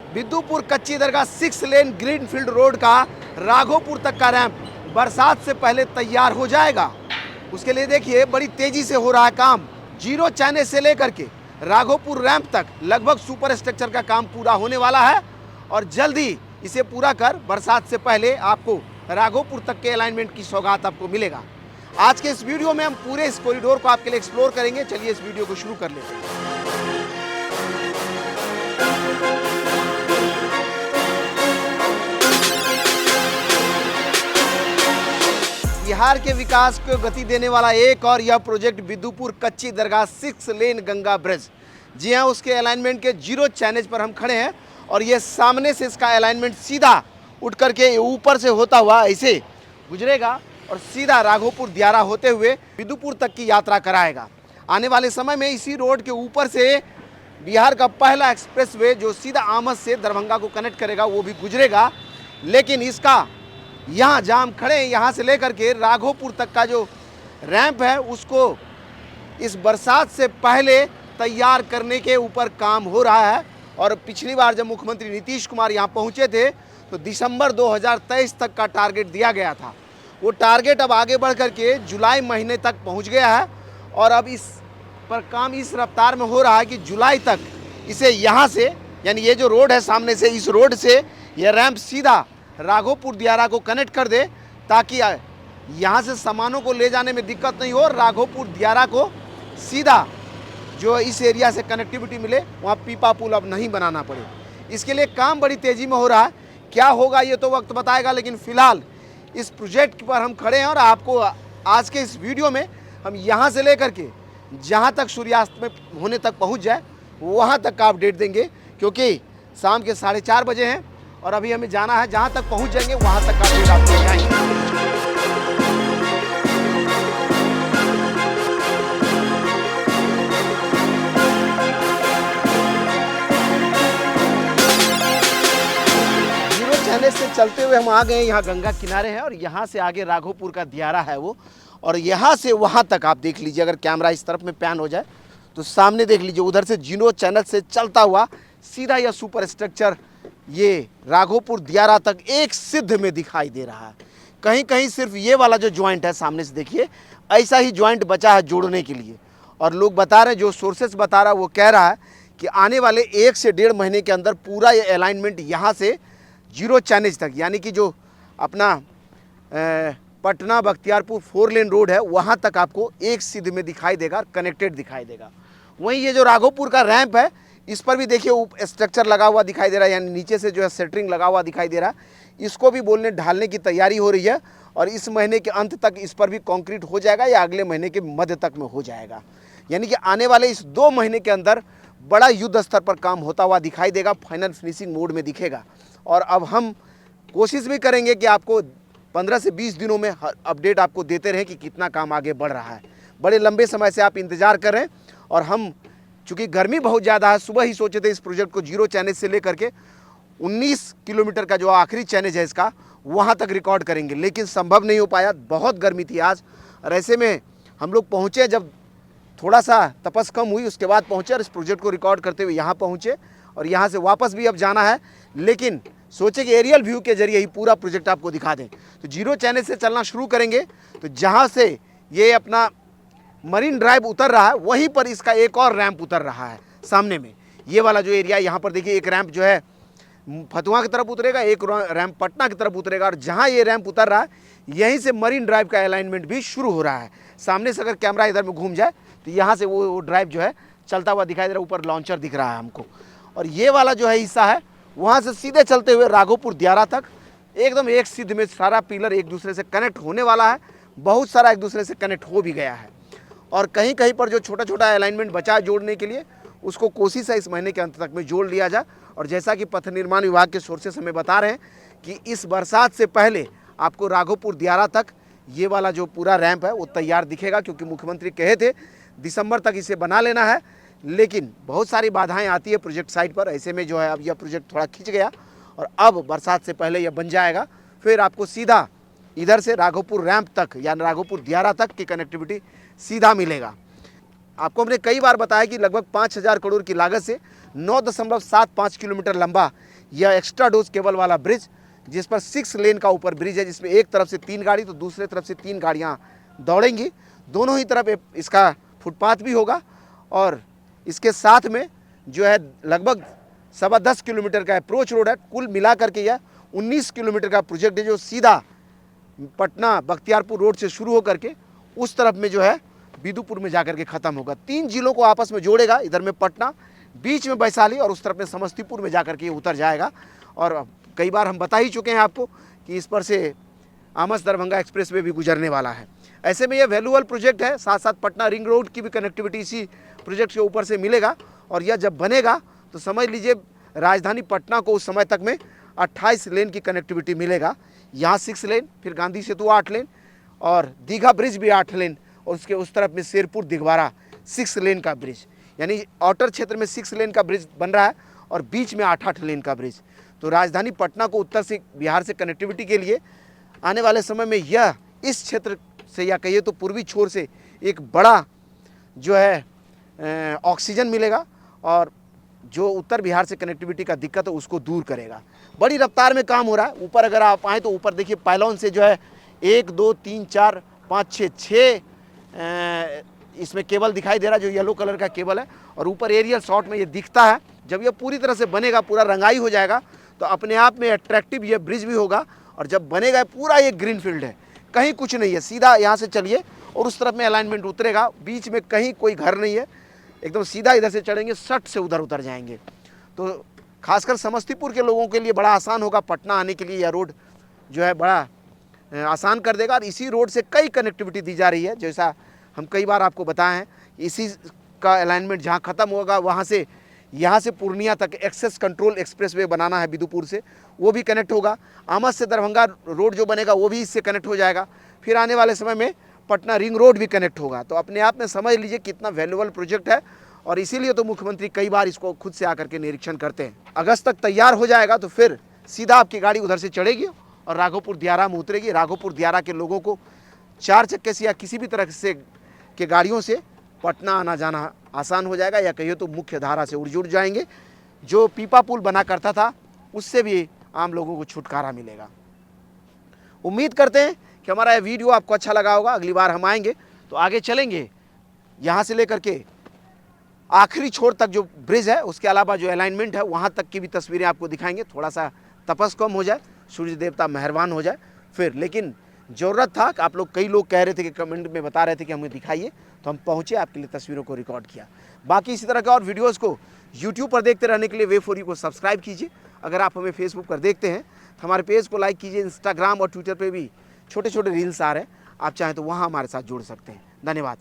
बिद्दुपुर कच्ची दरगाह 6 lane greenfield road का राघोपुर तक का रैंप बरसात से पहले तैयार हो जाएगा। उसके लिए देखिए बड़ी तेजी से हो रहा है काम। जीरो चैनल से लेकर के राघोपुर रैंप तक लगभग सुपर स्ट्रक्चर का काम पूरा होने वाला है और जल्द ही इसे पूरा कर बरसात से पहले आपको राघोपुर तक के अलाइनमेंट की सौगात आपको मिलेगा। आज के इस वीडियो में हम पूरे इस कॉरिडोर को आपके लिए एक्सप्लोर करेंगे। चलिए इस वीडियो को शुरू कर लेते हैं। बिहार के विकास को गति देने वाला एक और यह प्रोजेक्ट बिद्दुपुर कच्ची दरगाह 6 लेन गंगा ब्रिज। जी हाँ, उसके अलाइनमेंट के जीरो चैनल पर हम खड़े हैं और ये सामने से इसका अलाइनमेंट सीधा उठ करके ऊपर से होता हुआ ऐसे गुजरेगा और सीधा राघोपुर दियारा होते हुए बिद्दुपुर तक की यात्रा कराएगा। आने वाले समय में इसी रोड के ऊपर से बिहार का पहला एक्सप्रेसवे जो सीधा आमद से दरभंगा को कनेक्ट करेगा वो भी गुजरेगा। लेकिन इसका यहाँ जहाँ हम खड़े हैं यहाँ से लेकर के राघोपुर तक का जो रैंप है उसको इस बरसात से पहले तैयार करने के ऊपर काम हो रहा है। और पिछली बार जब मुख्यमंत्री नीतीश कुमार यहाँ पहुँचे थे तो दिसंबर 2023 तक का टारगेट दिया गया था। वो टारगेट अब आगे बढ़ करके जुलाई महीने तक पहुँच गया है और अब इस पर काम इस रफ्तार में हो रहा है कि जुलाई तक इसे यहाँ से यानी ये जो रोड है सामने से इस रोड से यह रैंप सीधा राघोपुर दियारा को कनेक्ट कर दे ताकि यहाँ से सामानों को ले जाने में दिक्कत नहीं हो। राघोपुर दियारा को सीधा जो इस एरिया से कनेक्टिविटी मिले, वहाँ पीपा पुल अब नहीं बनाना पड़े। इसके लिए काम बड़ी तेज़ी में हो रहा है। क्या होगा ये तो वक्त बताएगा, लेकिन फ़िलहाल इस प्रोजेक्ट पर हम खड़े हैं और आपको आज के इस वीडियो में हम यहाँ से लेकर के जहाँ तक सूर्यास्त में होने तक पहुँच जाए वहाँ तक का अपडेट देंगे, क्योंकि शाम के 4:30 बजे हैं और अभी हमें जाना है। जहाँ तक पहुँच जाएंगे वहाँ तक का अपडेट आपको दिखाएंगे। जीरो चैनल से चलते हुए हम आ गए, यहाँ गंगा किनारे हैं और यहाँ से आगे राघोपुर का दियारा है वो, और यहाँ से वहाँ तक आप देख लीजिए। अगर कैमरा इस तरफ में पैन हो जाए तो सामने देख लीजिए, उधर से जीरो चैनल से चलता हुआ सीधा यह सुपर स्ट्रक्चर ये राघोपुर दियारा तक एक सिद्ध में दिखाई दे रहा है। कहीं कहीं सिर्फ ये वाला जो ज्वाइंट है सामने से देखिए, ऐसा ही ज्वाइंट बचा है जोड़ने के लिए। और लोग बता रहे हैं, जो सोर्सेस बता रहा है वो कह रहा है कि आने वाले 1 से 1.5 महीने के अंदर पूरा ये अलाइनमेंट यहाँ से जीरो चैनल तक, यानी कि जो अपना पटना बख्तियारपुर 4 लेन रोड है वहाँ तक आपको एक सिद्ध में दिखाई देगा, कनेक्टेड दिखाई देगा। वहीं ये जो राघोपुर का रैंप है इस पर भी देखिए स्ट्रक्चर लगा हुआ दिखाई दे रहा है, यानी नीचे से जो है सेटरिंग लगा हुआ दिखाई दे रहा है। इसको भी बोलने ढालने की तैयारी हो रही है और इस महीने के अंत तक इस पर भी कंक्रीट हो जाएगा या अगले महीने के मध्य तक में हो जाएगा। यानी कि आने वाले इस 2 महीने के अंदर बड़ा युद्ध स्तर पर काम होता हुआ दिखाई देगा, फाइनल फिनिशिंग मोड में दिखेगा। और अब हम कोशिश भी करेंगे कि आपको 15 से 20 दिनों में अपडेट आपको देते रहें कि कितना काम आगे बढ़ रहा है। बड़े लंबे समय से आप इंतज़ार कर रहे हैं और हम चूँकि गर्मी बहुत ज़्यादा है, सुबह ही सोचे थे इस प्रोजेक्ट को जीरो चैनल से लेकर के 19 किलोमीटर का जो आखिरी चैनल है इसका वहाँ तक रिकॉर्ड करेंगे, लेकिन संभव नहीं हो पाया। बहुत गर्मी थी आज और ऐसे में हम लोग पहुँचे, जब थोड़ा सा तपस कम हुई उसके बाद पहुँचे और इस प्रोजेक्ट को रिकॉर्ड करते हुए यहाँ पहुँचे और यहाँ से वापस भी अब जाना है। लेकिन सोचे कि एरियल व्यू के जरिए ही पूरा प्रोजेक्ट आपको दिखा दें। तो जीरो चैनल से चलना शुरू करेंगे तो जहाँ से ये अपना मरीन ड्राइव उतर रहा है वहीं पर इसका एक और रैंप उतर रहा है सामने में। ये वाला जो एरिया यहाँ पर देखिए, एक रैंप जो है फतुहा की तरफ उतरेगा, एक रैंप पटना की तरफ उतरेगा और जहाँ ये रैंप उतर रहा है यहीं से मरीन ड्राइव का अलाइनमेंट भी शुरू हो रहा है। सामने से अगर कैमरा इधर में घूम जाए तो यहाँ से वो ड्राइव जो है चलता हुआ दिखाई दे रहा है। ऊपर लॉन्चर दिख रहा है हमको और ये वाला जो है हिस्सा है वहाँ से सीधे चलते हुए राघोपुर दियारा तक एकदम एक सिद्ध में सारा पिलर एक दूसरे से कनेक्ट होने वाला है। बहुत सारा एक दूसरे से कनेक्ट हो भी गया है और कहीं कहीं पर जो छोटा छोटा अलाइनमेंट बचा है जोड़ने के लिए उसको कोशिश है इस महीने के अंत तक में जोड़ लिया जाए। और जैसा कि पथ निर्माण विभाग के सोर्सेस हमें बता रहे हैं कि इस बरसात से पहले आपको राघोपुर दियारा तक ये वाला जो पूरा रैंप है वो तैयार दिखेगा, क्योंकि मुख्यमंत्री कहे थे दिसंबर तक इसे बना लेना है। लेकिन बहुत सारी बाधाएं आती है प्रोजेक्ट साइट पर, ऐसे में जो है अब यह प्रोजेक्ट थोड़ा खिंच गया और अब बरसात से पहले यह बन जाएगा। फिर आपको सीधा इधर से राघोपुर रैंप तक या राघोपुर दियारा तक की कनेक्टिविटी सीधा मिलेगा। आपको हमने कई बार बताया कि लगभग 5,000 करोड़ की लागत से 9.75 किलोमीटर लंबा यह एक्स्ट्रा डोज केबल वाला ब्रिज, जिस पर 6 लेन का ऊपर ब्रिज है, जिसमें एक तरफ से 3 गाड़ी तो दूसरे तरफ से 3 गाड़ियाँ दौड़ेंगी। दोनों ही तरफ इसका फुटपाथ भी होगा और इसके साथ में जो है लगभग 10.25 किलोमीटर का अप्रोच रोड है। कुल मिला करके यह 19 किलोमीटर का प्रोजेक्ट है, जो सीधा पटना बख्तियारपुर रोड से शुरू होकर के उस तरफ में जो है बिदुपुर में जाकर के ख़त्म होगा। 3 जिलों को आपस में जोड़ेगा, इधर में पटना, बीच में वैशाली और उस तरफ में समस्तीपुर में जाकर के उतर जाएगा। और कई बार हम बता ही चुके हैं आपको कि इस पर से आमस दरभंगा एक्सप्रेस वे भी गुजरने वाला है। ऐसे में यह वैल्यूएबल प्रोजेक्ट है, साथ साथ पटना रिंग रोड की भी कनेक्टिविटी इसी प्रोजेक्ट के ऊपर से मिलेगा। और यह जब बनेगा तो समझ लीजिए राजधानी पटना को उस समय तक में 28 लेन की कनेक्टिविटी मिलेगा। यहाँ 6 लेन, फिर गांधी सेतु 8 लेन और दीघा ब्रिज भी 8 लेन, और उसके उस तरफ में शेरपुर दिघवारा 6 लेन का ब्रिज, यानी आउटर क्षेत्र में 6 लेन का ब्रिज बन रहा है और बीच में 8-8 लेन का ब्रिज। तो राजधानी पटना को उत्तर से बिहार से कनेक्टिविटी के लिए आने वाले समय में यह इस क्षेत्र से या कहिए तो पूर्वी छोर से एक बड़ा जो है ऑक्सीजन मिलेगा और जो उत्तर बिहार से कनेक्टिविटी का दिक्कत है उसको दूर करेगा। बड़ी रफ्तार में काम हो रहा है। ऊपर अगर आप आएँ तो ऊपर देखिए पायलॉन से जो है 1 2 3 4 5 6 इसमें केबल दिखाई दे रहा है, जो येलो कलर का केबल है। और ऊपर एरियल शॉट में ये दिखता है। जब ये पूरी तरह से बनेगा, पूरा रंगाई हो जाएगा, तो अपने आप में अट्रैक्टिव ये ब्रिज भी होगा। और जब बनेगा पूरा ये ग्रीन फील्ड है, कहीं कुछ नहीं है, सीधा यहाँ से चलिए और उस तरफ में अलाइनमेंट उतरेगा, बीच में कहीं कोई घर नहीं है, एकदम सीधा इधर से चढ़ेंगे, सट से उधर उतर जाएंगे। तो खासकर समस्तीपुर के लोगों के लिए बड़ा आसान होगा, पटना आने के लिए यह रोड जो है बड़ा आसान कर देगा। और इसी रोड से कई कनेक्टिविटी दी जा रही है, जैसा हम कई बार आपको बताए हैं। इसी का अलाइनमेंट जहाँ ख़त्म होगा वहाँ से यहाँ से पूर्णिया तक एक्सेस कंट्रोल एक्सप्रेसवे बनाना है बिदुपुर से, वो भी कनेक्ट होगा। आमस से दरभंगा रोड जो बनेगा वो भी इससे कनेक्ट हो जाएगा। फिर आने वाले समय में पटना रिंग रोड भी कनेक्ट होगा। तो अपने आप में समझ लीजिए कितना वैल्यूएबल प्रोजेक्ट है। और इसीलिए तो मुख्यमंत्री कई बार इसको खुद से आकर के निरीक्षण करते हैं। अगस्त तक तैयार हो जाएगा तो फिर सीधा आपकी गाड़ी उधर से चढ़ेगी और राघोपुर दियारा में उतरेगी। राघोपुर दियारा के लोगों को 4 चक्के से या किसी भी तरह से के गाड़ियों से पटना आना जाना आसान हो जाएगा, या कहिए तो मुख्य धारा से जुड़ जाएंगे। जो पीपा पुल बना करता था उससे भी आम लोगों को छुटकारा मिलेगा। उम्मीद करते हैं कि हमारा यह वीडियो आपको अच्छा लगा होगा। अगली बार हम आएंगे तो आगे चलेंगे, यहाँ से लेकर के आखिरी छोर तक जो ब्रिज है, उसके अलावा जो अलाइनमेंट है वहाँ तक की भी तस्वीरें आपको दिखाएंगे। थोड़ा सा तपस कम हो जाए, सूर्य देवता मेहरबान हो जाए फिर। लेकिन ज़रूरत था कि आप लोग, कई लोग कह रहे थे कि कमेंट में बता रहे थे कि हमें दिखाइए, तो हम पहुँचे, आपके लिए तस्वीरों को रिकॉर्ड किया। बाकी इसी तरह के और वीडियोज़ को यूट्यूब पर देखते रहने के लिए वे4यू को सब्सक्राइब कीजिए। अगर आप हमें फेसबुक पर देखते हैं तो हमारे पेज को लाइक कीजिए। इंस्टाग्राम और ट्विटर पर भी छोटे छोटे रील्स आ रहे हैं, आप चाहें तो वहाँ हमारे साथ जुड़ सकते हैं। धन्यवाद।